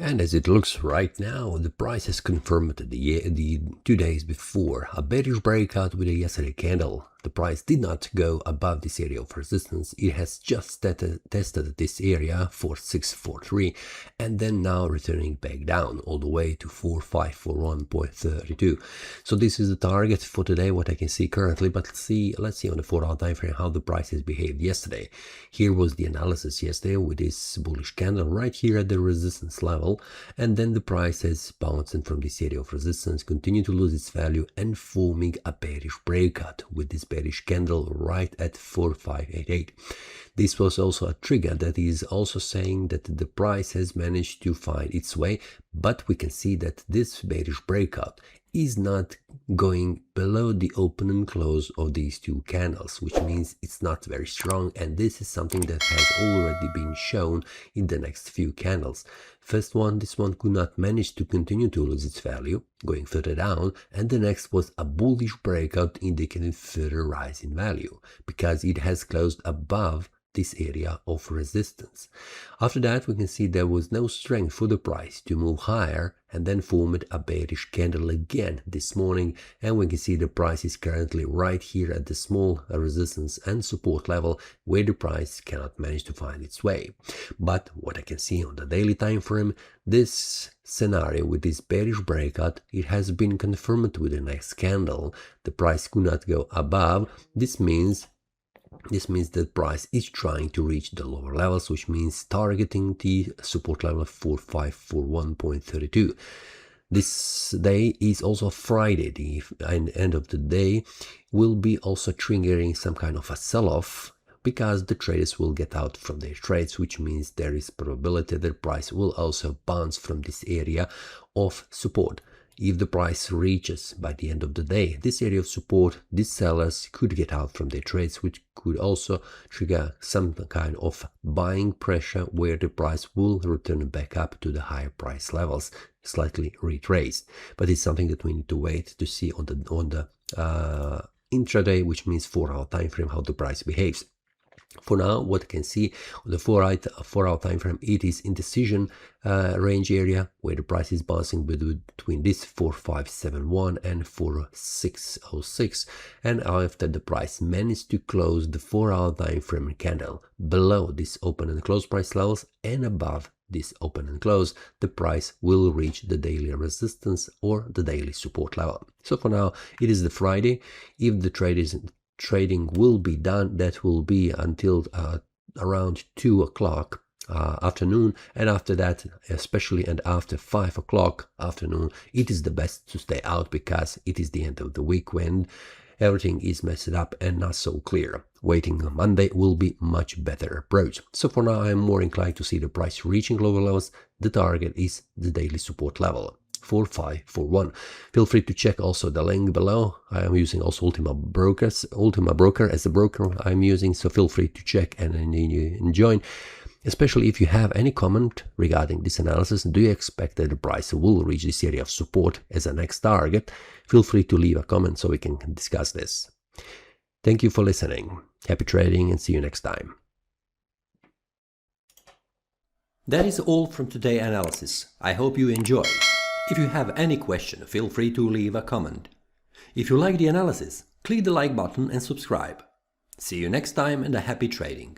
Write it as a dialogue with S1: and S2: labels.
S1: And as it looks right now, the price has confirmed the 2 days before a bearish breakout with a yesterday candle. The price did not go above this area of resistance. It has just tested this area 4643 and then now returning back down all the way to 4541.32. So this is the target for today, what I can see currently. But let's see on the 4-hour time frame how the price has behaved yesterday. Here was the analysis yesterday with this bullish candle right here at the resistance level, and then the price has bounced from this area of resistance, continued to lose its value and forming a bearish breakout with this bearish candle right at 4588. This was also a trigger that is also saying that the price has managed to find its way, but we can see that this bearish breakout is not going below the open and close of these two candles, which means it's not very strong, and this is something that has already been shown in the next few candles. First one, this one could not manage to continue to lose its value, going further down, and the next was a bullish breakout indicating further rise in value, because it has closed above this area of resistance. After that, we can see there was no strength for the price to move higher, and then formed a bearish candle again this morning, and we can see the price is currently right here at the small resistance and support level where the price cannot manage to find its way. But what I can see on the daily time frame, this scenario with this bearish breakout, it has been confirmed with the next candle. The price could not go above. This means that price is trying to reach the lower levels, which means targeting the support level of 4541.32. This day is also Friday. The end of the day will be also triggering some kind of a sell-off, because the traders will get out from their trades, which means there is probability that price will also bounce from this area of support. If the price reaches by the end of the day this area of support, these sellers could get out from their trades, which could also trigger some kind of buying pressure where the price will return back up to the higher price levels, slightly retraced. But it's something that we need to wait to see on the intraday, which means 4-hour time frame, how the price behaves. For now, what I can see on the 4-hour time frame, it is indecision range area where the price is bouncing between this 4571 and 4606, and after the price managed to close the 4-hour time frame candle below this open and close price levels and above this open and close, the price will reach the daily resistance or the daily support level. So for now, it is the Friday. If the trading will be done, that will be until around 2 o'clock afternoon, and after that, especially and after 5 o'clock afternoon, it is the best to stay out, because it is the end of the week when everything is messed up and not so clear. Waiting on Monday will be much better approach. So for now, I am more inclined to see the price reaching lower levels. The target is the daily support level 4541. Feel free to check also the link below. I am using also Ultima Broker as the broker I'm using, so feel free to check and join. Especially if you have any comment regarding this analysis, do you expect that the price will reach this area of support as a next target? Feel free to leave a comment so we can discuss this. Thank you for listening. Happy trading and see you next time. That is all from today's analysis. I hope you enjoyed. If you have any question, feel free to leave a comment. If you like the analysis, click the like button and subscribe. See you next time and a happy trading.